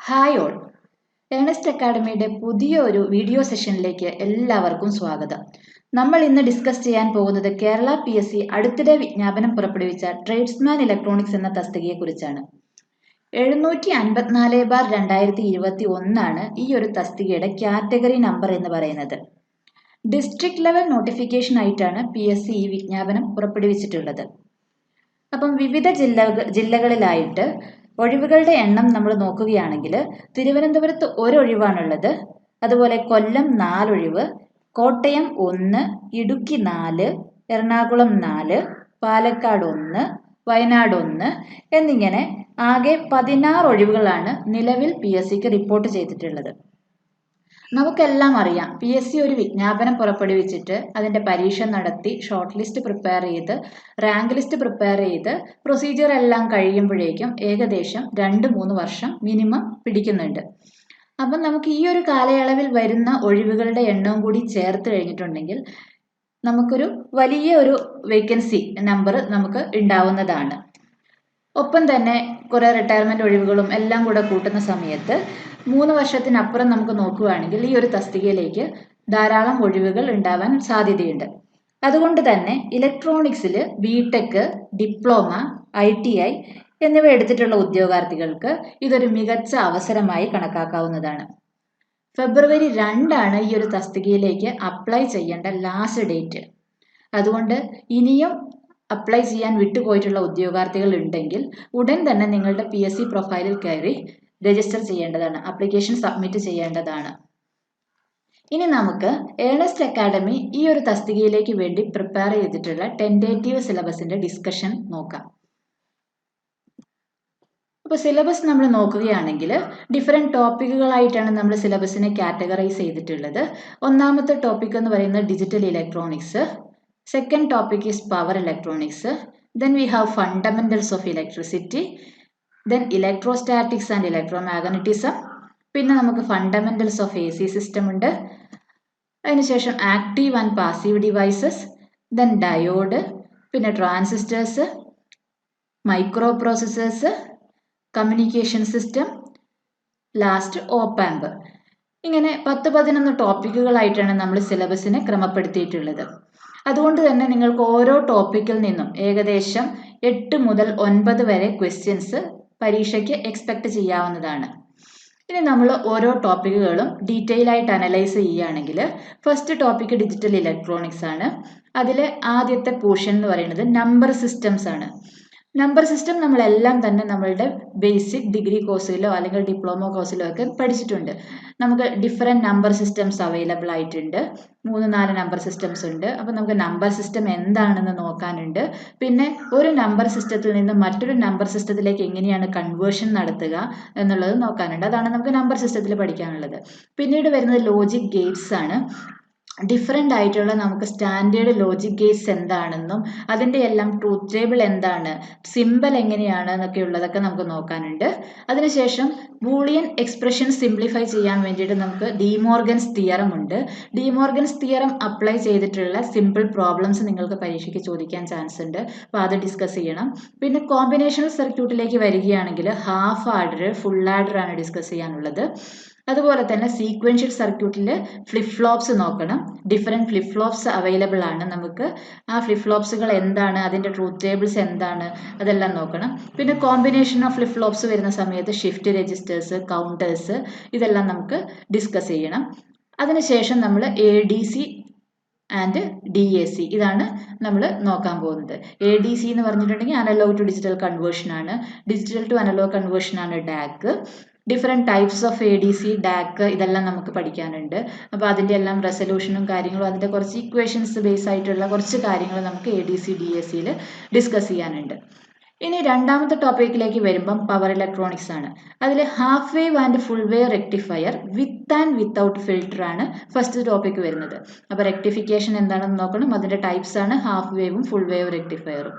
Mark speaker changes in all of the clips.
Speaker 1: Hi all, Ernest അക്കാഡമിയുടെ പുതിയൊരു video സെഷനിലേക്ക് എല്ലാവർക്കും സ്വാഗതം. നമ്മൾ ഇന്ന് ഡിസ്കസ് ചെയ്യാൻ പോകുന്നത് കേരള PSC അടുത്തിടെ വിജ്ഞാപനം പുറപ്പെടുവിച്ച ട്രേഡ്സ്മാൻ ഇലക്ട്രോണിക്സ് എന്ന തസ്തികയെക്കുറിച്ചാണ്. 754/2021 ഈ ഒരു തസ്തികയുടെ കാറ്റഗറി നമ്പർ എന്ന് പറയുന്നത്. ഡിസ്ട്രിക്ട് ലെവൽ നോട്ടിഫിക്കേഷൻ ആയിട്ടാണ് PSC ഈ വിജ്ഞാപനം പുറപ്പെടുവിച്ചിട്ടുള്ളത്. അപ്പം വിവിധ ജില്ലകളിലായിട്ട് ഒഴിവുകളുടെ എണ്ണം നമ്മൾ നോക്കുകയാണെങ്കിൽ തിരുവനന്തപുരത്ത് ഒഴിവാണുള്ളത്, അതുപോലെ കൊല്ലം 4 ഒഴിവ്, കോട്ടയം 1, ഇടുക്കി 4, എറണാകുളം 4, പാലക്കാട് 1, വയനാട് 1 എന്നിങ്ങനെ ആകെ 16 ഒഴിവുകളാണ് നിലവിൽ PSCക്ക് റിപ്പോർട്ട് ചെയ്തിട്ടുള്ളത്. നമുക്കെല്ലാം അറിയാം, PSC ഒരു വിജ്ഞാപനം പുറപ്പെടുവിച്ചിട്ട് അതിൻ്റെ പരീക്ഷ നടത്തി ഷോർട്ട് ലിസ്റ്റ് പ്രിപ്പയർ ചെയ്ത് റാങ്ക് ലിസ്റ്റ് പ്രിപ്പയർ ചെയ്ത് പ്രൊസീജിയർ എല്ലാം കഴിയുമ്പോഴേക്കും ഏകദേശം 2-3 വർഷം മിനിമം പിടിക്കുന്നുണ്ട്. അപ്പം നമുക്ക് ഈ ഒരു കാലയളവിൽ വരുന്ന ഒഴിവുകളുടെ എണ്ണവും കൂടി ചേർത്ത് കഴിഞ്ഞിട്ടുണ്ടെങ്കിൽ നമുക്കൊരു വലിയ ഒരു വേക്കൻസി നമ്പർ നമുക്ക് ഉണ്ടാവുന്നതാണ്. ഒപ്പം തന്നെ കുറേ റിട്ടയർമെൻറ്റ് ഒഴിവുകളും എല്ലാം കൂടെ കൂട്ടുന്ന സമയത്ത് 3 വർഷത്തിനപ്പുറം നമുക്ക് നോക്കുകയാണെങ്കിൽ ഈ ഒരു തസ്തികയിലേക്ക് ധാരാളം ഒഴിവുകൾ ഉണ്ടാവാൻ സാധ്യതയുണ്ട്. അതുകൊണ്ട് തന്നെ ഇലക്ട്രോണിക്സിൽ BTech, ഡിപ്ലോമ, ITI എന്നിവ എടുത്തിട്ടുള്ള ഉദ്യോഗാർത്ഥികൾക്ക് ഇതൊരു മികച്ച അവസരമായി കണക്കാക്കാവുന്നതാണ്. ഫെബ്രുവരി 2 ഈ ഒരു തസ്തികയിലേക്ക് അപ്ലൈ ചെയ്യേണ്ട ലാസ്റ്റ് ഡേറ്റ്. അതുകൊണ്ട് ഇനിയും അപ്ലൈ ചെയ്യാൻ വിട്ടുപോയിട്ടുള്ള ഉദ്യോഗാർത്ഥികൾ ഉണ്ടെങ്കിൽ ഉടൻ തന്നെ നിങ്ങളുടെ PSC പ്രൊഫൈലിൽ കയറി രജിസ്റ്റർ ചെയ്യേണ്ടതാണ്, ആപ്ലിക്കേഷൻ സബ്മിറ്റ് ചെയ്യേണ്ടതാണ്. ഇനി നമുക്ക് ഏണസ്റ്റ് അക്കാഡമി ഈ ഒരു തസ്തികയിലേക്ക് വേണ്ടി പ്രിപ്പയർ ചെയ്തിട്ടുള്ള ടെൻറ്റേറ്റീവ് സിലബസിന്റെ ഡിസ്കഷൻ നോക്കാം. അപ്പോൾ സിലബസ് നമ്മൾ നോക്കുകയാണെങ്കിൽ ഡിഫറെൻറ്റ് ടോപ്പിക്കുകളായിട്ടാണ് നമ്മൾ സിലബസിനെ കാറ്റഗറൈസ് ചെയ്തിട്ടുള്ളത്. ഒന്നാമത്തെ ടോപ്പിക് എന്ന് പറയുന്നത് digital electronics. Second topic is power electronics. Then we have fundamentals of electricity. Then electrostatics and electromagnetism. പിന്നെ നമുക്ക് fundamentals of AC system ഉണ്ട്. അതിനുശേഷം active and passive devices. Then diode. പിന്നെ transistors, microprocessors, communication system, last op-amp. ഇങ്ങനെ 10-11 ടോപ്പിക്കുകളായിട്ടാണ് നമ്മൾ സിലബസിനെ ക്രമപ്പെടുത്തിയിട്ടുള്ളത്. അതുകൊണ്ട് തന്നെ നിങ്ങൾക്ക് ഓരോ ടോപ്പിക്കിൽ നിന്നും ഏകദേശം 8 മുതൽ 9 വരെ ക്വസ്റ്റ്യൻസ് പരീക്ഷയ്ക്ക് എക്സ്പെക്ട് ചെയ്യാവുന്നതാണ്. ഇനി നമ്മൾ ഓരോ ടോപ്പിക്കുകളും ഡീറ്റെയിൽ ആയിട്ട് അനലൈസ് ചെയ്യുകയാണെങ്കിൽ ഫസ്റ്റ് ടോപ്പിക്ക് ഡിജിറ്റൽ ഇലക്ട്രോണിക്സ് ആണ്. അതിലെ ആദ്യത്തെ പോർഷൻ എന്ന് പറയുന്നത് നമ്പർ സിസ്റ്റംസ് ആണ്. നമ്പർ സിസ്റ്റം നമ്മളെല്ലാം തന്നെ നമ്മളുടെ ബേസിക് ഡിഗ്രി കോഴ്സിലോ അല്ലെങ്കിൽ ഡിപ്ലോമ കോഴ്സിലോ ഒക്കെ പഠിച്ചിട്ടുണ്ട്. നമുക്ക് ഡിഫറെൻറ്റ് നമ്പർ സിസ്റ്റംസ് അവൈലബിൾ ആയിട്ടുണ്ട്. 3-4 നമ്പർ സിസ്റ്റംസ് ഉണ്ട്. അപ്പോൾ നമുക്ക് നമ്പർ സിസ്റ്റം എന്താണെന്ന് നോക്കാനുണ്ട്. പിന്നെ ഒരു നമ്പർ സിസ്റ്റത്തിൽ നിന്ന് മറ്റൊരു നമ്പർ സിസ്റ്റത്തിലേക്ക് എങ്ങനെയാണ് കൺവേർഷൻ നടത്തുക എന്നുള്ളത് നോക്കാനുണ്ട്. അതാണ് നമുക്ക് നമ്പർ സിസ്റ്റത്തിൽ പഠിക്കാനുള്ളത്. പിന്നീട് വരുന്നത് ലോജിക് ഗേറ്റ്സ് ആണ്. ഡിഫറെൻ്റ് ആയിട്ടുള്ള നമുക്ക് സ്റ്റാൻഡേർഡ് ലോജിക് ഗേറ്റ്സ് എന്താണെന്നും അതിൻ്റെ എല്ലാം ട്രൂത്ത് ടേബിൾ എന്താണ്, സിമ്പൽ എങ്ങനെയാണ് എന്നൊക്കെ ഉള്ളതൊക്കെ നമുക്ക് നോക്കാനുണ്ട്. അതിനുശേഷം ബൂളിയൻ എക്സ്പ്രഷൻ സിംപ്ലിഫൈ ചെയ്യാൻ വേണ്ടിയിട്ട് നമുക്ക് ഡിമോർഗൻസ് തിയറം ഉണ്ട്. ഡിമോർഗൻസ് തിയറം അപ്ലൈ ചെയ്തിട്ടുള്ള സിമ്പിൾ പ്രോബ്ലംസ് നിങ്ങൾക്ക് പരീക്ഷയ്ക്ക് ചോദിക്കാൻ ചാൻസ് ഉണ്ട്. അപ്പോൾ അത് ഡിസ്കസ് ചെയ്യണം. പിന്നെ കോമ്പിനേഷണൽ സർക്യൂട്ടിലേക്ക് വരികയാണെങ്കിൽ ഹാഫ് ആഡർ, ഫുൾ ആഡർ ആണ് ഡിസ്കസ് ചെയ്യാനുള്ളത്. അതുപോലെ തന്നെ സീക്വൻഷ്യൽ സർക്യൂട്ടിൽ ഫ്ലിപ്പ് ഫ്ലോപ്സ് നോക്കണം. ഡിഫറെൻറ്റ് ഫ്ലിപ്പ് ഫ്ലോപ്സ് അവൈലബിൾ ആണ്. നമുക്ക് ആ ഫ്ലിപ്പ് ഫ്ലോപ്സുകൾ എന്താണ്, അതിൻ്റെ ട്രൂത്ത് ടേബിൾസ് എന്താണ്, അതെല്ലാം നോക്കണം. പിന്നെ കോമ്പിനേഷൻ ഓഫ് ഫ്ലിപ്പ് ഫ്ലോപ്സ് വരുന്ന സമയത്ത് ഷിഫ്റ്റ് രജിസ്റ്റേഴ്സ്, കൗണ്ടേഴ്സ് ഇതെല്ലാം നമുക്ക് ഡിസ്കസ് ചെയ്യണം. അതിനുശേഷം നമ്മൾ ADC ആൻഡ് DAC ഇതാണ് നമ്മൾ നോക്കാൻ പോകുന്നത്. ADC എന്ന് പറഞ്ഞിട്ടുണ്ടെങ്കിൽ അനലോഗ് ടു ഡിജിറ്റൽ കൺവേർഷൻ ആണ്. ഡിജിറ്റൽ ടു അനലോഗ് കൺവേർഷൻ ആണ് DAC. Different types of ADC, DAC ഇതെല്ലാം നമുക്ക് പഠിക്കാനുണ്ട്. അപ്പോൾ അതിൻ്റെ എല്ലാം റെസൊല്യൂഷനും കാര്യങ്ങളും അതിൻ്റെ കുറച്ച് ഇക്വേഷൻസ് ബേസ് ആയിട്ടുള്ള കുറച്ച് കാര്യങ്ങൾ നമുക്ക് ADC, DACയിൽ ഡിസ്കസ് ചെയ്യാനുണ്ട്. ഇനി രണ്ടാമത്തെ ടോപ്പിക്കിലേക്ക് വരുമ്പം പവർ ഇലക്ട്രോണിക്സ് ആണ്. അതിൽ half wave and full wave rectifier with and without filter ആണ് ഫസ്റ്റ് ടോപ്പിക്ക് വരുന്നത്. അപ്പോൾ റെക്ടിഫിക്കേഷൻ എന്താണെന്ന് നോക്കണം. അതിൻ്റെ ടൈപ്സ് ആണ് ഹാഫ് വേവും ഫുൾ വേവ് റെക്ടിഫയറും.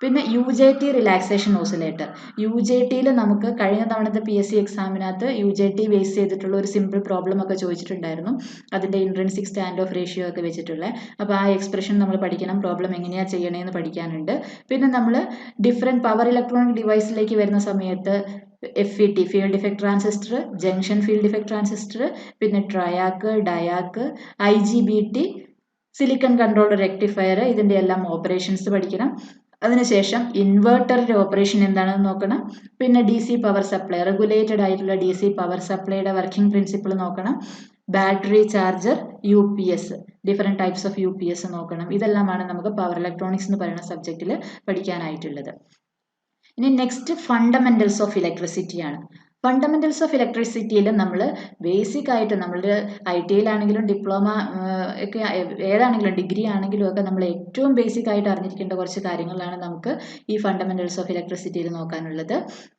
Speaker 1: പിന്നെ UJT റിലാക്സേഷൻ ഓസിലേറ്റർ. UJTയിൽ നമുക്ക് കഴിഞ്ഞ തവണത്തെ PSC എക്സാമിനകത്ത് UJT ബേസ് ചെയ്തിട്ടുള്ള ഒരു സിമ്പിൾ പ്രോബ്ലം ഒക്കെ ചോദിച്ചിട്ടുണ്ടായിരുന്നു. അതിൻ്റെ ഇൻട്രിൻസിക് സ്റ്റാൻഡ് ഓഫ് റേഷ്യോ ഒക്കെ വെച്ചിട്ടുള്ള. അപ്പോൾ ആ എക്സ്പ്രഷൻ നമ്മൾ പഠിക്കണം, പ്രോബ്ലം എങ്ങനെയാണ് ചെയ്യണേന്ന് പഠിക്കാനുണ്ട്. പിന്നെ നമ്മൾ ഡിഫറെൻറ്റ് പവർ ഇലക്ട്രോണിക് ഡിവൈസിലേക്ക് വരുന്ന സമയത്ത് FET field effect transistor, junction field effect transistor, പിന്നെ triac, diac, IGBT, silicon controlled rectifier, ഇതിൻ്റെ എല്ലാം ഓപ്പറേഷൻസ് പഠിക്കണം. അതിനുശേഷം ഇൻവേർട്ടറിൻ്റെ ഓപ്പറേഷൻ എന്താണെന്ന് നോക്കണം. പിന്നെ DC പവർ സപ്ലൈ, റെഗുലേറ്റഡ് ആയിട്ടുള്ള DC പവർ സപ്ലൈയുടെ വർക്കിംഗ് പ്രിൻസിപ്പിൾ നോക്കണം. Battery charger, UPS, different types of UPS നോക്കണം. ഇതെല്ലാമാണ് നമുക്ക് പവർ ഇലക്ട്രോണിക്സ് എന്ന് പറയുന്ന സബ്ജക്റ്റിൽ പഠിക്കാനായിട്ടുള്ളത്. ഇനി നെക്സ്റ്റ് ഫണ്ടമെന്റൽസ് ഓഫ് ഇലക്ട്രിസിറ്റി ആണ്. ഫണ്ടമെന്റൽസ് ഓഫ് ഇലക്ട്രിസിറ്റിയിൽ നമ്മൾ ബേസിക് ആയിട്ട് നമ്മൾ ITയിലാണെങ്കിലും ഡിപ്ലോമ ഒക്കെ ഏതാണെങ്കിലും ഡിഗ്രി ആണെങ്കിലും ഒക്കെ നമ്മൾ ഏറ്റവും ബേസിക് ആയിട്ട് അറിഞ്ഞിരിക്കേണ്ട കുറച്ച് കാര്യങ്ങളാണ് നമുക്ക് ഈ ഫണ്ടമെന്റൽസ് ഓഫ് ഇലക്ട്രിസിറ്റിയിൽ നോക്കാനുള്ളത്.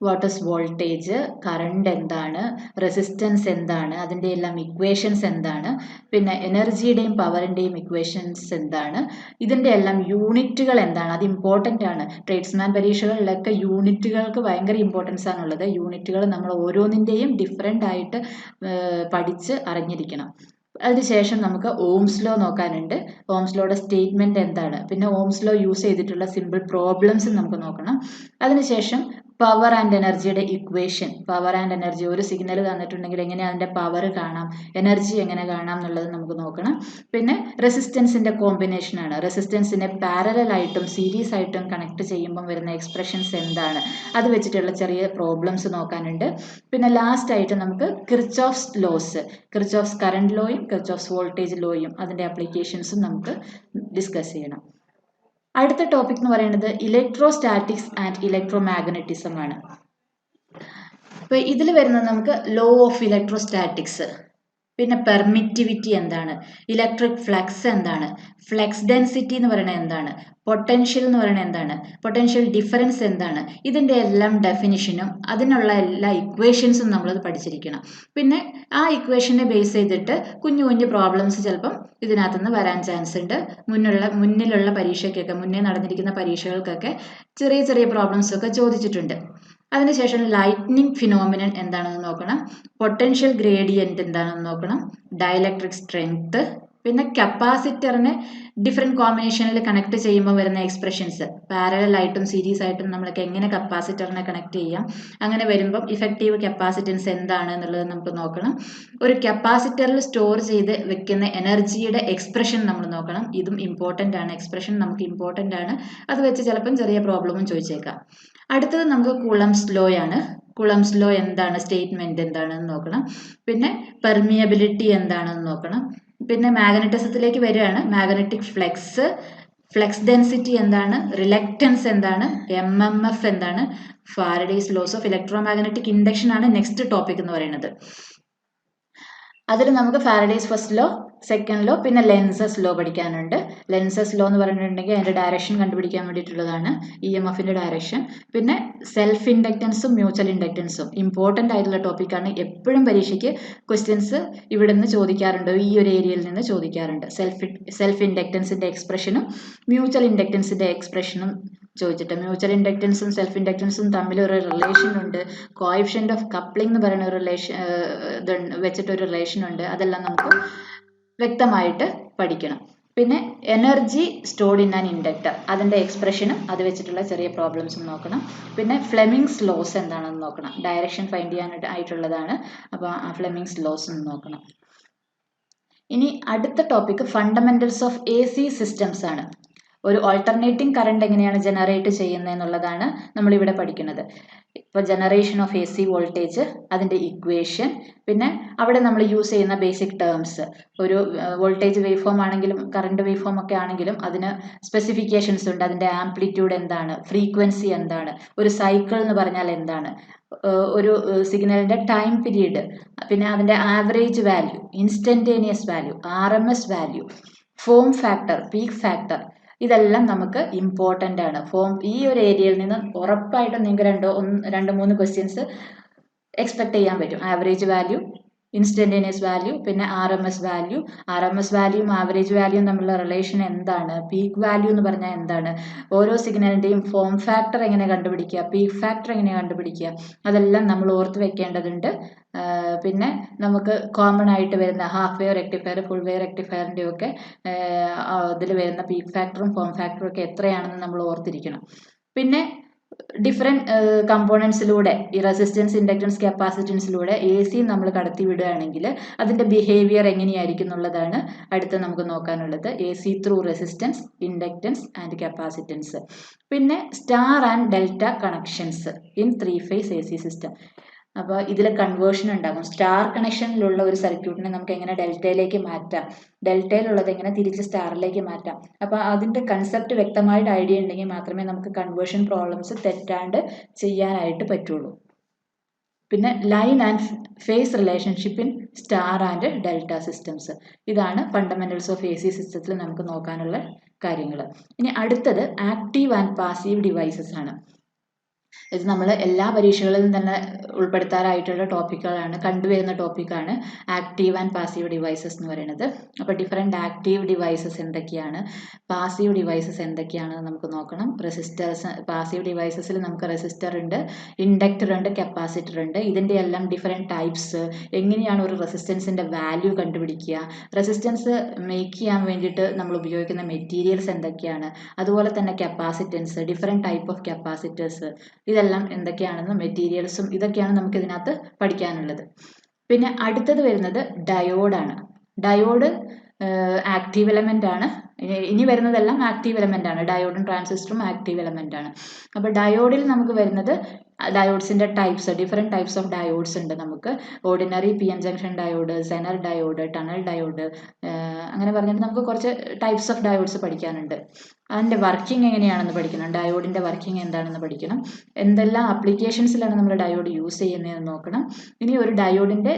Speaker 1: വാട്ട് ഈസ് വോൾട്ടേജ്, കറണ്ട് എന്താണ്, റെസിസ്റ്റൻസ് എന്താണ്, അതിൻ്റെ എല്ലാം ഇക്വേഷൻസ് എന്താണ്, പിന്നെ എനർജിയുടെയും പവറിൻ്റെയും ഇക്വേഷൻസ് എന്താണ്, ഇതിൻ്റെ എല്ലാം യൂണിറ്റുകൾ എന്താണ്, അത് ഇമ്പോർട്ടൻ്റ് ആണ്. ട്രേഡ്സ്മാൻ പരീക്ഷകളിലൊക്കെ യൂണിറ്റുകൾക്ക് ഭയങ്കര ഇമ്പോർട്ടൻസ് ആണുള്ളത്. യൂണിറ്റുകൾ നമ്മൾ ഓരോന്നിൻ്റെയും ഡിഫറെൻ്റ് ആയിട്ട് പഠിച്ച് അറിഞ്ഞിരിക്കണം. അതിനുശേഷം നമുക്ക് ഓംസ് ലോ നോക്കാനുണ്ട്. ഓംസ് ലോയുടെ സ്റ്റേറ്റ്മെൻറ്റ് എന്താണ്, പിന്നെ ഓംസ് ലോ യൂസ് ചെയ്തിട്ടുള്ള സിമ്പിൾ പ്രോബ്ലംസ് നമുക്ക് നോക്കണം. അതിനുശേഷം പവർ ആൻഡ് എനർജിയുടെ ഇക്വേഷൻ, പവർ ആൻഡ് എനർജി, ഒരു സിഗ്നൽ തന്നിട്ടുണ്ടെങ്കിൽ എങ്ങനെ അതിൻ്റെ പവർ കാണാം, എനർജി എങ്ങനെ കാണാം എന്നുള്ളത് നമുക്ക് നോക്കണം. പിന്നെ റെസിസ്റ്റൻസിൻ്റെ കോമ്പിനേഷനാണ്. റെസിസ്റ്റൻസിനെ പാരലൽ ആയിട്ടും സീരീസ് ആയിട്ടും കണക്ട് ചെയ്യുമ്പം വരുന്ന എക്സ്പ്രഷൻസ് എന്താണ്, അത് വെച്ചിട്ടുള്ള ചെറിയ പ്രോബ്ലംസ് നോക്കാനുണ്ട്. പിന്നെ ലാസ്റ്റ് ആയിട്ട് നമുക്ക് കിർച്ചോഫ്സ് ലോസ്, കിർച്ചോഫ്സ് കറണ്ട് ലോയും കിർച്ചോഫ്സ് വോൾട്ടേജ് ലോയും അതിൻ്റെ ആപ്ലിക്കേഷൻസും നമുക്ക് ഡിസ്കസ് ചെയ്യണം. അടുത്ത ടോപ്പിക് എന്ന് പറയുന്നത് ഇലക്ട്രോസ്റ്റാറ്റിക്സ് ആൻഡ് ഇലക്ട്രോമാഗ്നറ്റിസം ആണ്. അപ്പോൾ ഇതിൽ വരുന്നത് നമുക്ക് ലോ ഓഫ് ഇലക്ട്രോസ്റ്റാറ്റിക്സ്, പിന്നെ പെർമിറ്റിവിറ്റി എന്താണ്, ഇലക്ട്രിക് ഫ്ലക്സ് എന്താണ്, ഫ്ലക്സ് ഡെൻസിറ്റി എന്ന് പറയുന്നത് എന്താണ്, പൊട്ടൻഷ്യൽ എന്ന് പറയുന്നത് എന്താണ്, പൊട്ടൻഷ്യൽ ഡിഫറൻസ് എന്താണ്, ഇതിൻ്റെ എല്ലാം ഡെഫിനിഷനും അതിനുള്ള എല്ലാ ഇക്വേഷൻസും നമ്മളത് പഠിച്ചിരിക്കണം. പിന്നെ ആ ഇക്വേഷനെ ബേസ് ചെയ്തിട്ട് കുഞ്ഞു കുഞ്ഞു പ്രോബ്ലംസ് ചിലപ്പം ഇതിനകത്തുനിന്ന് വരാൻ ചാൻസ് ഉണ്ട്. മുന്നിലുള്ള പരീക്ഷയ്ക്കൊക്കെ, മുന്നേ നടന്നിരിക്കുന്ന പരീക്ഷകൾക്കൊക്കെ ചെറിയ ചെറിയ പ്രോബ്ലംസ് ഒക്കെ ചോദിച്ചിട്ടുണ്ട്. അതിനുശേഷം ലൈറ്റ്നിങ് ഫിനോമിനൻ എന്താണെന്ന് നോക്കണം, പൊട്ടൻഷ്യൽ ഗ്രേഡിയൻറ്റ് എന്താണെന്ന് നോക്കണം, ഡയലക്ട്രിക് സ്ട്രെങ്ത്, പിന്നെ കപ്പാസിറ്ററിനെ ഡിഫറെൻറ്റ് കോമ്പിനേഷനിൽ കണക്ട് ചെയ്യുമ്പോൾ വരുന്ന എക്സ്പ്രഷൻസ്, പാരലൽ ആയിട്ടും സീരീസ് ആയിട്ടും നമ്മളൊക്കെ എങ്ങനെ കപ്പാസിറ്ററിനെ കണക്ട് ചെയ്യാം, അങ്ങനെ വരുമ്പം ഇഫക്റ്റീവ് കപ്പാസിറ്റൻസ് എന്താണ് എന്നുള്ളത് നമുക്ക് നോക്കണം. ഒരു കപ്പാസിറ്ററിൽ സ്റ്റോർ ചെയ്ത് വെക്കുന്ന എനർജിയുടെ എക്സ്പ്രഷൻ നമ്മൾ നോക്കണം. ഇതും ഇമ്പോർട്ടൻ്റ് ആണ്, എക്സ്പ്രഷൻ നമുക്ക് ഇമ്പോർട്ടൻ്റ് ആണ്. അത് വെച്ച് ചിലപ്പം ചെറിയ പ്രോബ്ലമും ചോദിച്ചേക്കാം. അടുത്തത് നമുക്ക് കുളംസ് ലോ ആണ്. കുളംസ് ലോ എന്താണ്, സ്റ്റേറ്റ്മെൻറ്റ് എന്താണെന്ന് നോക്കണം. പിന്നെ പെർമിയബിലിറ്റി എന്താണെന്ന് നോക്കണം. പിന്നെ മാഗ്നറ്റിസത്തിലേക്ക് വരികയാണ്. മാഗ്നറ്റിക് ഫ്ലക്സ്, ഫ്ലക്സ് ഡെൻസിറ്റി എന്താണ്, റിലക്റ്റൻസ് എന്താണ്, MMF എന്താണ്, Faraday's laws of electro magnetic induction ആണ് നെക്സ്റ്റ് ടോപ്പിക് എന്ന് പറയുന്നത്. അതിൽ നമുക്ക് Faraday's first law, second law, പിന്നെ ലെൻസസ് ലോ പഠിക്കാനുണ്ട്. ലെൻസസ് ലോ എന്ന് പറഞ്ഞിട്ടുണ്ടെങ്കിൽ അതിൻ്റെ ഡയറക്ഷൻ കണ്ടുപിടിക്കാൻ വേണ്ടിയിട്ടുള്ളതാണ്, EMFൻ്റെ ഡയറക്ഷൻ. പിന്നെ സെൽഫ് ഇൻഡക്റ്റൻസും മ്യൂച്വൽ ഇൻഡക്റ്റൻസും ഇമ്പോർട്ടൻ്റ് ആയിട്ടുള്ള ടോപ്പിക്കാണ്. എപ്പോഴും പരീക്ഷയ്ക്ക് ക്വസ്റ്റ്യൻസ് ഇവിടെ നിന്ന് ചോദിക്കാറുണ്ട്, ഈ ഒരു ഏരിയയിൽ നിന്ന് ചോദിക്കാറുണ്ട്. സെൽഫ് ഇൻഡക്റ്റൻസിൻ്റെ എക്സ്പ്രഷനും മ്യൂച്വൽ ഇൻഡക്റ്റൻസിൻ്റെ എക്സ്പ്രഷനും ചോദിച്ചിട്ട്, മ്യൂച്വൽ ഇൻഡക്റ്റൻസും സെൽഫ് ഇൻഡക്റ്റൻസും തമ്മിൽ ഒരു റിലേഷൻ ഉണ്ട്. കോഎഫിഷ്യന്റ് ഓഫ് കപ്ലിംഗ് എന്ന് പറയുന്ന ഒരു റിലേഷൻ വെച്ചിട്ടൊരു റിലേഷൻ ഉണ്ട്. അതെല്ലാം നമുക്ക് വ്യക്തമായിട്ട് പഠിക്കണം. പിന്നെ energy stored in an inductor, അതിൻ്റെ എക്സ്പ്രഷനും അത് വെച്ചിട്ടുള്ള ചെറിയ പ്രോബ്ലംസും നോക്കണം. പിന്നെ ഫ്ലെമിങ്സ് ലോസ് എന്താണെന്ന് നോക്കണം, ഡയറക്ഷൻ ഫൈൻഡ് ചെയ്യാനായിട്ടുള്ളതാണ്. അപ്പോൾ ആ ഫ്ലെമിങ്സ് ലോസ് നോക്കണം. ഇനി അടുത്ത topic fundamentals of AC systems ആണ്. ഒരു ഓൾട്ടർനേറ്റിംഗ് കറണ്ട് എങ്ങനെയാണ് ജനറേറ്റ് ചെയ്യുന്നത് എന്നുള്ളതാണ് നമ്മളിവിടെ പഠിക്കുന്നത്. ഇപ്പോൾ ജനറേഷൻ ഓഫ് AC വോൾട്ടേജ്, അതിൻ്റെ ഇക്വേഷൻ, പിന്നെ അവിടെ നമ്മൾ യൂസ് ചെയ്യുന്ന ബേസിക് ടേംസ്. ഒരു വോൾട്ടേജ് വേവ് ഫോം ആണെങ്കിലും കറണ്ട് വേവ് ഫോം ഒക്കെ ആണെങ്കിലും അതിന് സ്പെസിഫിക്കേഷൻസ് ഉണ്ട്. അതിൻ്റെ ആംപ്ലിറ്റ്യൂഡ് എന്താണ്, ഫ്രീക്വൻസി എന്താണ്, ഒരു സൈക്കിൾ എന്ന് പറഞ്ഞാൽ എന്താണ്, ഒരു സിഗ്നലിൻ്റെ ടൈം പീരീഡ്, പിന്നെ അതിൻ്റെ average value, instantaneous value, RMS value, form factor, peak factor, ഇതെല്ലാം നമുക്ക് ഇമ്പോർട്ടൻ്റ് ആണ്. ഈ ഒരു ഏരിയയിൽ നിന്ന് ഉറപ്പായിട്ടും നിങ്ങൾക്ക് രണ്ട് മൂന്ന് ക്വസ്റ്റ്യൻസ് എക്സ്പെക്ട് ചെയ്യാൻ പറ്റും. ആവറേജ് വാല്യൂ, ഇൻസ്റ്റൻറ്റേനിയസ് വാല്യൂ, പിന്നെ RMS വാല്യൂ. RMS വാല്യൂയും ആവറേജ് വാല്യൂയും തമ്മിലുള്ള റിലേഷൻ എന്താണ്, പീക്ക് വാല്യൂ എന്ന് പറഞ്ഞാൽ എന്താണ്, ഓരോ സിഗ്നലിൻ്റെയും ഫോം ഫാക്ടർ എങ്ങനെ കണ്ടുപിടിക്കുക, പീക്ക് ഫാക്ടർ എങ്ങനെ കണ്ടുപിടിക്കുക, അതെല്ലാം നമ്മൾ ഓർത്ത് വെക്കേണ്ടതുണ്ട്. പിന്നെ നമുക്ക് കോമൺ ആയിട്ട് വരുന്ന half wave rectifier, full wave റെക്ടിഫയറിൻ്റെ ഒക്കെ ഇതിൽ വരുന്ന പീക്ക് ഫാക്ടറും ഫോം ഫാക്ടറും ഒക്കെ എത്രയാണെന്ന് നമ്മൾ ഓർത്തിരിക്കണം. പിന്നെ ഡിഫറെൻറ്റ് കമ്പോണൻസിലൂടെ ഈ റെസിസ്റ്റൻസ് ഇൻഡക്റ്റൻസ് കപ്പാസിറ്റൻസിലൂടെ എ സി നമ്മൾ കടത്തി വിടുകയാണെങ്കിൽ അതിൻ്റെ ബിഹേവിയർ എങ്ങനെയായിരിക്കും എന്നുള്ളതാണ് അടുത്ത് നമുക്ക് നോക്കാനുള്ളത്. A C through resistance, inductance and capacitance. പിന്നെ star and delta connections in 3 phase A C system. അപ്പോൾ ഇതിൽ കൺവേർഷൻ ഉണ്ടാകും. സ്റ്റാർ കണക്ഷനിലുള്ള ഒരു സർക്യൂട്ടിനെ നമുക്ക് എങ്ങനെ ഡെൽറ്റയിലേക്ക് മാറ്റാം, ഡെൽറ്റയിലുള്ളത് എങ്ങനെ തിരിച്ച് സ്റ്റാറിലേക്ക് മാറ്റാം. അപ്പോൾ അതിൻ്റെ കൺസെപ്റ്റ് വ്യക്തമായിട്ട് ഐഡിയ ഉണ്ടെങ്കിൽ മാത്രമേ നമുക്ക് കൺവേർഷൻ പ്രോബ്ലംസ് തെറ്റാണ്ട് ചെയ്യാനായിട്ട് പറ്റുള്ളൂ. പിന്നെ line and phase relationship in star and delta systems. ഇതാണ് ഫണ്ടമെന്റൽസ് ഓഫ് എ സി സിസ്റ്റത്തിൽ നമുക്ക് നോക്കാനുള്ള കാര്യങ്ങൾ. ഇനി അടുത്തത് ആക്റ്റീവ് ആൻഡ് പാസീവ് ഡിവൈസസ് ആണ്. ഇത് നമ്മൾ എല്ലാ പരീക്ഷകളിലും തന്നെ ഉൾപ്പെടുത്താറായിട്ടുള്ള ടോപ്പിക്കുകളാണ്, കണ്ടുവരുന്ന ടോപ്പിക്കാണ് ആക്റ്റീവ് ആൻഡ് പാസീവ് ഡിവൈസസ് എന്ന് പറയുന്നത്. അപ്പോൾ ഡിഫറെൻറ്റ് ആക്റ്റീവ് ഡിവൈസസ് എന്തൊക്കെയാണ്, പാസീവ് ഡിവൈസസ് എന്തൊക്കെയാണെന്ന് നമുക്ക് നോക്കണം. റെസിസ്റ്റേഴ്സ്, പാസീവ് ഡിവൈസസിൽ നമുക്ക് റെസിസ്റ്റർ ഉണ്ട്, ഇൻഡക്ടർ ഉണ്ട്, കപ്പാസിറ്റർ ഉണ്ട്. ഇതിൻ്റെ എല്ലാം ഡിഫറെൻറ്റ് ടൈപ്സ്, എങ്ങനെയാണ് ഒരു റെസിസ്റ്റൻസിൻ്റെ വാല്യൂ കണ്ടുപിടിക്കുക, റെസിസ്റ്റൻസ് മേക്ക് ചെയ്യാൻ വേണ്ടിയിട്ട് നമ്മൾ ഉപയോഗിക്കുന്ന മെറ്റീരിയൽസ് എന്തൊക്കെയാണ്, അതുപോലെ തന്നെ capacitance, different type of capacitors, ഇതെല്ലാം എന്തൊക്കെയാണെന്ന് മെറ്റീരിയൽസും ഇതൊക്കെയാണ് നമുക്ക് ഇതിനകത്ത് പഠിക്കാനുള്ളത്. പിന്നെ അടുത്തത് വരുന്നത് ഡയോഡാണ്. ഡയോഡ് ആക്റ്റീവ് എലമെൻ്റ് ആണ്. ഇനി വരുന്നതെല്ലാം ആക്റ്റീവ് എലമെൻ്റ് ആണ്. ഡയോഡും ട്രാൻസിസ്റ്ററും ആക്റ്റീവ് എലമെൻ്റ് ആണ്. അപ്പോൾ ഡയോഡിൽ നമുക്ക് വരുന്നത് ഡയോഡ്സിൻ്റെ types, different types of diodes ഉണ്ട് നമുക്ക്. Ordinary P N junction diode, zener diode, tunnel diode, അങ്ങനെ പറഞ്ഞിട്ട് നമുക്ക് കുറച്ച് ടൈപ്സ് ഓഫ് ഡയോഡ്സ് പഠിക്കാനുണ്ട്. അതിൻ്റെ വർക്കിംഗ് എങ്ങനെയാണെന്ന് പഠിക്കണം, ഡയോഡിൻ്റെ വർക്കിംഗ് എന്താണെന്ന് പഠിക്കണം, എന്തെല്ലാം ആപ്ലിക്കേഷൻസിലാണ് നമ്മൾ ഡയോഡ് യൂസ് ചെയ്യുന്നതെന്ന് നോക്കണം. ഇനി ഒരു ഡയോഡിൻ്റെ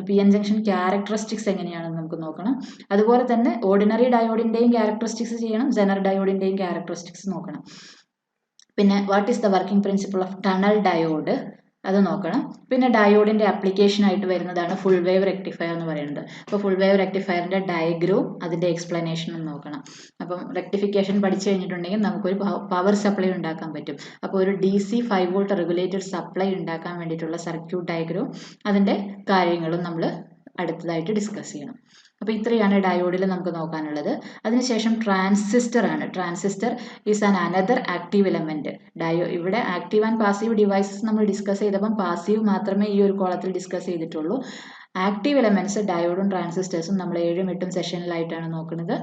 Speaker 1: പി എൻ ജംഗ്ഷൻ ക്യാരക്ടറിസ്റ്റിക്സ് എങ്ങനെയാണെന്ന് നമുക്ക് നോക്കണം. അതുപോലെ തന്നെ ഓർഡിനറി ഡയോഡിൻ്റെയും ക്യാരക്ടറിസ്റ്റിക്സ് ചെയ്യണം, സെനർ ഡയോഡിൻ്റെയും ക്യാരക്ടറിസ്റ്റിക്സ് നോക്കണം. പിന്നെ what is the working principle of tunnel diode, അത് നോക്കണം. പിന്നെ ഡയോഡിൻ്റെ ആപ്ലിക്കേഷനായിട്ട് വരുന്നതാണ് ഫുൾ വേവ് റെക്ടിഫയർ എന്ന് പറയുന്നത്. അപ്പോൾ ഫുൾ വേവ് റെക്ടിഫയറിൻ്റെ ഡയഗ്രോം അതിൻ്റെ എക്സ്പ്ലനേഷനും നോക്കണം. അപ്പം റെക്ടിഫിക്കേഷൻ പഠിച്ചു കഴിഞ്ഞിട്ടുണ്ടെങ്കിൽ നമുക്കൊരു പവർ സപ്ലൈ ഉണ്ടാക്കാൻ പറ്റും. അപ്പോൾ ഒരു DC 5 volt റെഗുലേറ്റഡ് സപ്ലൈ ഉണ്ടാക്കാൻ വേണ്ടിയിട്ടുള്ള സർക്യൂട്ട് ഡയഗ്രോം അതിൻ്റെ കാര്യങ്ങളും നമ്മൾ അടുത്തതായിട്ട് ഡിസ്കസ് ചെയ്യണം. അപ്പോൾ ഇത്രയാണ് ഡയോഡിൽ നമുക്ക് നോക്കാനുള്ളത്. അതിനുശേഷം ട്രാൻസിസ്റ്റർ ആണ്. Transistor is an another active element. ഇവിടെ ആക്റ്റീവ് ആൻഡ് പാസീവ് ഡിവൈസസ് നമ്മൾ ഡിസ്കസ് ചെയ്തപ്പം പാസീവ് മാത്രമേ ഈ ഒരു കോളത്തിൽ ഡിസ്കസ് ചെയ്തിട്ടുള്ളൂ. ആക്റ്റീവ് എലമെൻറ്റ്സ് ഡയോഡും ട്രാൻസിസ്റ്റേഴ്സും നമ്മൾ 7ഉം 8ഉം സെഷനിലായിട്ടാണ് നോക്കുന്നത്.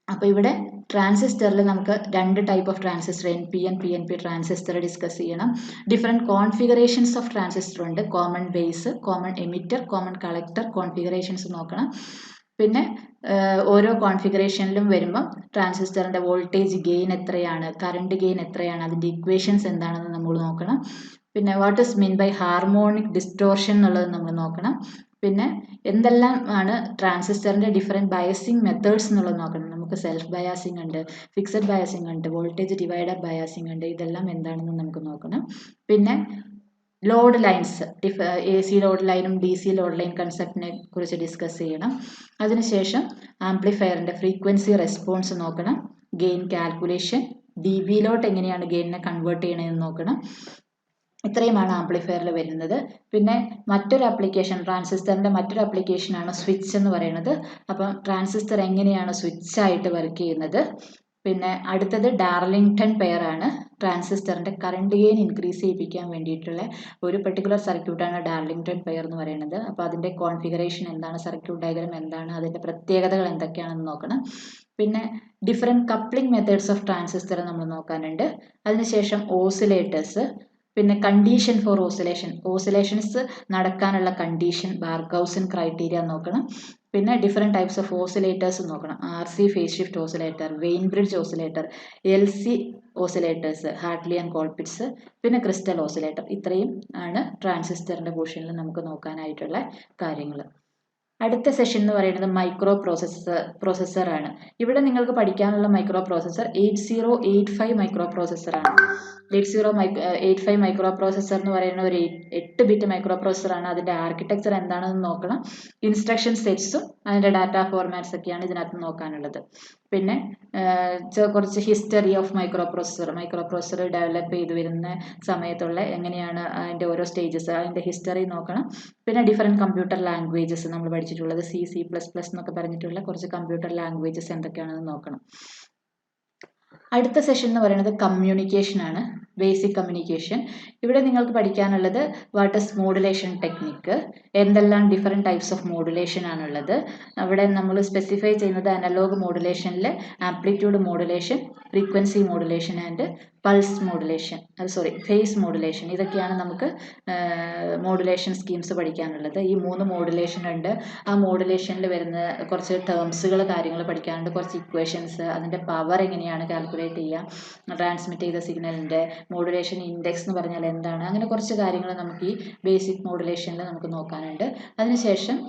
Speaker 1: അപ്പോൾ ഇവിടെ ട്രാൻസിസ്റ്ററിൽ നമുക്ക് 2 type of transistor, NPN, PNP transistor discuss ചെയ്യണം. ഡിഫറെൻറ്റ് കോൺഫിഗറേഷൻസ് ഓഫ് ട്രാൻസിസ്റ്റർ ഉണ്ട്. Common base, common emitter, common collector configurations നോക്കണം. പിന്നെ ഓരോ കോൺഫിഗറേഷനിലും വരുമ്പം ട്രാൻസിസ്റ്ററിൻ്റെ വോൾട്ടേജ് ഗെയിൻ എത്രയാണ്, കറണ്ട് ഗെയിൻ എത്രയാണ്, അതിൻ്റെ ഇക്വേഷൻസ് എന്താണെന്ന് നമ്മൾ നോക്കണം. പിന്നെ what is mean by harmonic distortion എന്നുള്ളത് നമ്മൾ നോക്കണം. പിന്നെ എന്തെല്ലാം ആണ് ട്രാൻസിസ്റ്ററിൻ്റെ ഡിഫറെൻറ്റ് ബയസിങ് മെത്തേഡ്സ് എന്നുള്ളത് നോക്കണം. നമുക്ക് സെൽഫ് ബയാസിങ് ഉണ്ട്, ഫിക്സഡ് ബയാസിങ് ഉണ്ട്, വോൾട്ടേജ് ഡിവൈഡർ ബയാസിങ് ഉണ്ട്. ഇതെല്ലാം എന്താണെന്ന് നമുക്ക് നോക്കണം. പിന്നെ ലോഡ് ലൈൻസ്, AC ലോഡ് ലൈനും DC ലോഡ് ലൈൻ കൺസെപ്റ്റിനെ കുറിച്ച് ഡിസ്കസ് ചെയ്യണം. അതിനുശേഷം ആംപ്ലിഫയറിൻ്റെ ഫ്രീക്വൻസി റെസ്പോൺസ് നോക്കണം. ഗെയിൻ കാൽക്കുലേഷൻ, dB ലോട്ട് എങ്ങനെയാണ് ഗെയിനിനെ കൺവേർട്ട് ചെയ്യണമെന്ന് നോക്കണം. ഇത്രയുമാണ് ആംപ്ലിഫയറിൽ വരുന്നത്. പിന്നെ മറ്റൊരു ആപ്ലിക്കേഷൻ, ട്രാൻസിസ്റ്ററിൻ്റെ മറ്റൊരു ആപ്ലിക്കേഷനാണ് സ്വിച്ച് എന്ന് പറയുന്നത്. അപ്പം ട്രാൻസിസ്റ്റർ എങ്ങനെയാണ് സ്വിച്ചായിട്ട് വർക്ക് ചെയ്യുന്നത്. പിന്നെ അടുത്തത് ഡാർലിംഗ്ടൺ പെയർ ആണ്. ട്രാൻസിസ്റ്ററിൻ്റെ കറണ്ട് ഗെയിൻ ഇൻക്രീസ് ചെയ്യിപ്പിക്കാൻ വേണ്ടിയിട്ടുള്ള ഒരു പെർട്ടിക്കുലർ സർക്യൂട്ടാണ് ഡാർലിംഗ്ടൺ പെയർ എന്ന് പറയുന്നത്. അപ്പോൾ അതിൻ്റെ കോൺഫിഗറേഷൻ എന്താണ്, സർക്യൂട്ട് ഡയഗ്രാം എന്താണ്, അതിൻ്റെ പ്രത്യേകതകൾ എന്തൊക്കെയാണെന്ന് നോക്കണം. പിന്നെ different coupling methods of transistor നമ്മൾ നോക്കാനുണ്ട്. അതിനുശേഷം ഓസിലേറ്റേഴ്സ്, പിന്നെ കണ്ടീഷൻ ഫോർ ഓസിലേഷൻസ് നടക്കാനുള്ള കണ്ടീഷൻ, ബാർഗൗസൻ ക്രൈറ്റീരിയ നോക്കണം. പിന്നെ ഡിഫറെൻറ്റ് ടൈപ്സ് ഓഫ് ഓസിലേറ്റേഴ്സ് നോക്കണം. RC phase shift oscillator, vein bridge oscillator, LC oscillators, Hartley and Colpitts, പിന്നെ ക്രിസ്റ്റൽ ഓസിലേറ്റർ. ഇത്രയും ആണ് ട്രാൻസിസ്റ്ററിൻ്റെ പോർഷനിൽ നമുക്ക് നോക്കാനായിട്ടുള്ള കാര്യങ്ങൾ. അടുത്ത സെഷൻ എന്ന് പറയുന്നത് മൈക്രോ പ്രോസസ്സറാണ്. ഇവിടെ നിങ്ങൾക്ക് പഠിക്കാനുള്ള മൈക്രോ പ്രോസസ്സർ 8085 മൈക്രോ പ്രോസസ്സറാണ്. 8085 മൈക്രോ പ്രോസസ്സർ എന്ന് പറയുന്ന ഒരു 8 ബിറ്റ് മൈക്രോ പ്രോസസ്സറാണ്. അതിൻ്റെ ആർക്കിടെക്ചർ എന്താണെന്ന് നോക്കണം. ഇൻസ്ട്രക്ഷൻ സെറ്റ്സും അതിൻ്റെ ഡാറ്റ ഫോർമാറ്റ്സ് ഒക്കെയാണ് ഇതിനകത്ത് നോക്കാനുള്ളത്. പിന്നെ കുറച്ച് history of micro processor develop ചെയ്ത് വരുന്ന സമയത്തുള്ള എങ്ങനെയാണ് അതിൻ്റെ ഓരോ സ്റ്റേജസ്, അതിൻ്റെ ഹിസ്റ്ററി നോക്കണം. പിന്നെ ഡിഫറെൻറ്റ് കമ്പ്യൂട്ടർ ലാംഗ്വേജസ് നമ്മൾ പഠിച്ചിട്ടുള്ളത് C++ എന്നൊക്കെ പറഞ്ഞിട്ടുള്ള കുറച്ച് കമ്പ്യൂട്ടർ ലാംഗ്വേജസ് എന്തൊക്കെയാണെന്ന് നോക്കണം. അടുത്ത സെഷൻ എന്ന് പറയുന്നത് കമ്മ്യൂണിക്കേഷൻ ആണ്, ബേസിക് കമ്മ്യൂണിക്കേഷൻ. ഇവിടെ നിങ്ങൾക്ക് പഠിക്കാനുള്ളത് വാട്ട് ഈസ് മോഡുലേഷൻ ടെക്നിക്ക്, എന്തെല്ലാം ഡിഫറെൻറ്റ് ടൈപ്സ് ഓഫ് മോഡുലേഷൻ ആണുള്ളത്. അവിടെ നമ്മൾ സ്പെസിഫൈ ചെയ്യുന്നത് അനലോഗ് മോഡുലേഷനിൽ amplitude modulation, frequency modulation and pulse modulation, phase modulation. ഇതൊക്കെയാണ് നമുക്ക് മോഡുലേഷൻ സ്കീംസ് പഠിക്കാനുള്ളത്. ഈ 3 മോഡുലേഷൻ ഉണ്ട്. ആ മോഡുലേഷനിൽ വരുന്ന കുറച്ച് ടേംസുകൾ കാര്യങ്ങൾ പഠിക്കാനുണ്ട്, കുറച്ച് ഇക്വേഷൻസ്, അതിൻ്റെ പവർ എങ്ങനെയാണ് കാൽക്കുലേറ്റ് ചെയ്യുക, ട്രാൻസ്മിറ്റ് ചെയ്ത സിഗ്നലിൻ്റെ മോഡുലേഷൻ ഇൻഡെക്സ് എന്ന് പറഞ്ഞാൽ എന്താണ്, അങ്ങനെ കുറച്ച് കാര്യങ്ങൾ നമുക്ക് ഈ ബേസിക് മോഡുലേഷനിൽ നമുക്ക് നോക്കാനുണ്ട്. അതിനുശേഷം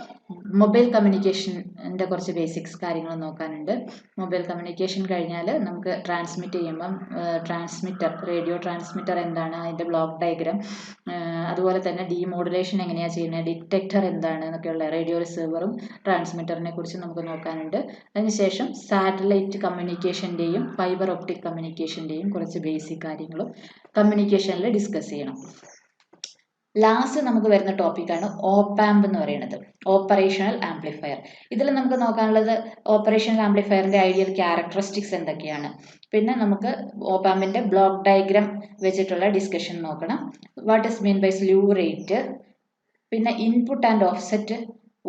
Speaker 1: മൊബൈൽ കമ്മ്യൂണിക്കേഷൻ്റെ കുറച്ച് ബേസിക്സ് കാര്യങ്ങൾ നോക്കാനുണ്ട്. മൊബൈൽ കമ്മ്യൂണിക്കേഷൻ കഴിഞ്ഞാൽ നമുക്ക് ട്രാൻസ്മിറ്റ് ചെയ്യുമ്പം റേഡിയോ ട്രാൻസ്മിറ്റർ എന്താണ്, അതിൻ്റെ ബ്ലോക്ക് ഡയഗ്രാം, അതുപോലെ തന്നെ ഡീമോഡുലേഷൻ എങ്ങനെയാണ് ചെയ്യുന്നത്, ഡിറ്റക്ടർ എന്താണ് എന്നൊക്കെയുള്ള റേഡിയോ റിസീവറും ട്രാൻസ്മിറ്ററിനെ കുറിച്ച് നമുക്ക് നോക്കാനുണ്ട്. അതിനുശേഷം സാറ്റലൈറ്റ് കമ്മ്യൂണിക്കേഷൻ്റെയും ഫൈബർ ഒപ്റ്റിക് കമ്മ്യൂണിക്കേഷൻ്റെയും കുറച്ച് ബേസിക് കാര്യങ്ങളും കമ്മ്യൂണിക്കേഷനിൽ ഡിസ്കസ് ചെയ്യണം. ലാസ്റ്റ് നമുക്ക് വരുന്ന ടോപ്പിക്കാണ് ഓപ്പാമ്പ് എന്ന് പറയുന്നത്, ഓപ്പറേഷണൽ ആംപ്ലിഫയർ. ഇതിൽ നമുക്ക് നോക്കാനുള്ളത് ഓപ്പറേഷണൽ ആംപ്ലിഫയറിൻ്റെ ഐഡിയൽ ക്യാരക്ടറിസ്റ്റിക്സ് എന്തൊക്കെയാണ്, പിന്നെ നമുക്ക് ഓപ്പാമ്പിൻ്റെ ബ്ലോക്ക് ഡയഗ്രാം വെച്ചിട്ടുള്ള ഡിസ്കഷൻ നോക്കണം, what is mean by slew rate, പിന്നെ input and offset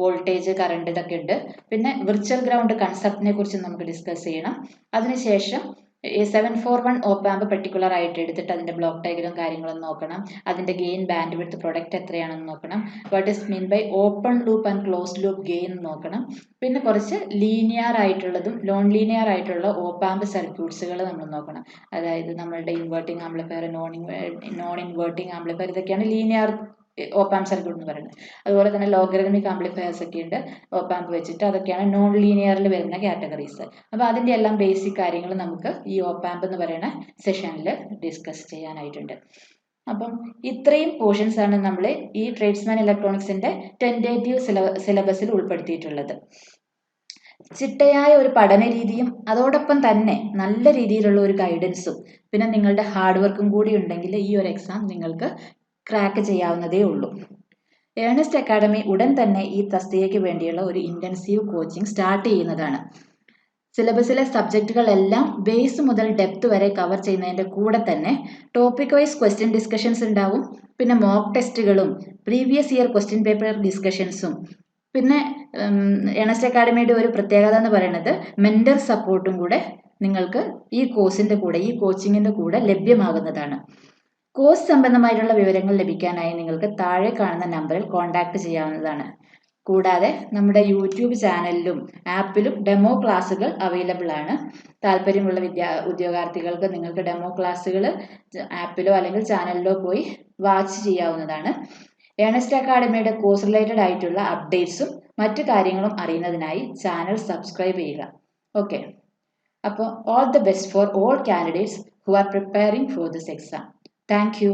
Speaker 1: voltage, current, ഇതൊക്കെ ഉണ്ട്. പിന്നെ വിർച്വൽ ഗ്രൗണ്ട് കൺസെപ്റ്റിനെ കുറിച്ച് നമുക്ക് ഡിസ്കസ് ചെയ്യണം. അതിനുശേഷം 741 ഓപ്പാമ്പ് പെർട്ടിക്കുലർ ആയിട്ട് എടുത്തിട്ട് അതിൻ്റെ ബ്ലോക്ക് ഡയഗ്രാം കാര്യങ്ങളും നോക്കണം, അതിൻ്റെ ഗെയിൻ ബാൻഡ് വിഡ്ത്ത് പ്രൊഡക്റ്റ് എത്രയാണെന്ന് നോക്കണം, what is mean by open loop and closed loop gain നോക്കണം. പിന്നെ കുറച്ച് ലീനിയർ ആയിട്ടുള്ളതും നോൺ ലീനിയർ ആയിട്ടുള്ള ഓപ്പാമ്പ് സർക്യൂട്ട്സുകൾ നമ്മൾ നോക്കണം. അതായത് നമ്മളുടെ inverting amplifier, non inverting amplifier, ഇതൊക്കെയാണ് ലീനിയർ ഓപ്പാമ്പ് സർക്യൂട്ട് എന്ന് പറയുന്നത്. അതുപോലെ തന്നെ ലോഗരിതമിക് ആംപ്ലിഫയേഴ്സ് ഒക്കെ ഉണ്ട് ഓപ്പാമ്പ് വെച്ചിട്ട്, അതൊക്കെയാണ് നോൺ ലീനിയറിൽ വരുന്ന കാറ്റഗറീസ്. അപ്പോൾ അതിൻ്റെ എല്ലാം ബേസിക് കാര്യങ്ങൾ നമുക്ക് ഈ ഓപ്പാമ്പ് എന്ന് പറയുന്ന സെഷനിൽ ഡിസ്കസ് ചെയ്യാനായിട്ടുണ്ട്. അപ്പം ഇത്രയും പോർഷൻസ് ആണ് നമ്മൾ ഈ ട്രേഡ്സ്മാൻ ഇലക്ട്രോണിക്സിൻ്റെ ടെൻറ്റേറ്റീവ് സിലബസിൽ ഉൾപ്പെടുത്തിയിട്ടുള്ളത്. ചിട്ടയായ ഒരു പഠന രീതിയും അതോടൊപ്പം തന്നെ നല്ല രീതിയിലുള്ള ഒരു ഗൈഡൻസും പിന്നെ നിങ്ങളുടെ ഹാർഡ് വർക്കും കൂടി ഉണ്ടെങ്കിൽ ഈ ഒരു എക്സാം നിങ്ങൾക്ക് ക്രാക്ക് ചെയ്യാവുന്നതേ ഉള്ളൂ. ഏണസ്റ്റ് അക്കാഡമി ഉടൻ തന്നെ ഈ തസ്തികയ്ക്ക് വേണ്ടിയുള്ള ഒരു ഇൻറ്റൻസീവ് കോച്ചിങ് സ്റ്റാർട്ട് ചെയ്യുന്നതാണ്. സിലബസിലെ സബ്ജക്റ്റുകളെല്ലാം ബേസ് മുതൽ ഡെപ്ത് വരെ കവർ ചെയ്യുന്നതിൻ്റെ കൂടെ തന്നെ ടോപ്പിക് വൈസ് ക്വസ്റ്റ്യൻ ഡിസ്കഷൻസ് ഉണ്ടാവും, പിന്നെ മോക്ക് ടെസ്റ്റുകളും പ്രീവിയസ് ഇയർ ക്വസ്റ്റ്യൻ പേപ്പർ ഡിസ്കഷൻസും. പിന്നെ ഏണസ്റ്റ് അക്കാഡമിയുടെ ഒരു പ്രത്യേകത എന്ന് പറയുന്നത് മെൻറ്റർ സപ്പോർട്ടും കൂടെ നിങ്ങൾക്ക് ഈ കോഴ്സിൻ്റെ കൂടെ, ഈ കോച്ചിങ്ങിൻ്റെ കൂടെ ലഭ്യമാകുന്നതാണ്. കോഴ്സ് സംബന്ധമായിട്ടുള്ള വിവരങ്ങൾ ലഭിക്കാനായി നിങ്ങൾക്ക് താഴെ കാണുന്ന നമ്പറിൽ കോൺടാക്ട് ചെയ്യാവുന്നതാണ്. കൂടാതെ നമ്മുടെ യൂട്യൂബ് ചാനലിലും ആപ്പിലും ഡെമോ ക്ലാസ്സുകൾ അവൈലബിൾ ആണ്. താല്പര്യമുള്ള ഉദ്യോഗാർത്ഥികൾക്ക് നിങ്ങൾക്ക് ഡെമോ ക്ലാസ്സുകൾ ആപ്പിലോ അല്ലെങ്കിൽ ചാനലിലോ പോയി വാച്ച് ചെയ്യാവുന്നതാണ്. ഏണസ്റ്റ് അക്കാഡമിയുടെ കോഴ്സ് റിലേറ്റഡ് ആയിട്ടുള്ള അപ്ഡേറ്റ്സും മറ്റു കാര്യങ്ങളും അറിയുന്നതിനായി ചാനൽ സബ്സ്ക്രൈബ് ചെയ്യുക. ഓക്കെ, അപ്പോൾ all the best for all candidates who are preparing for this exam. Thank you.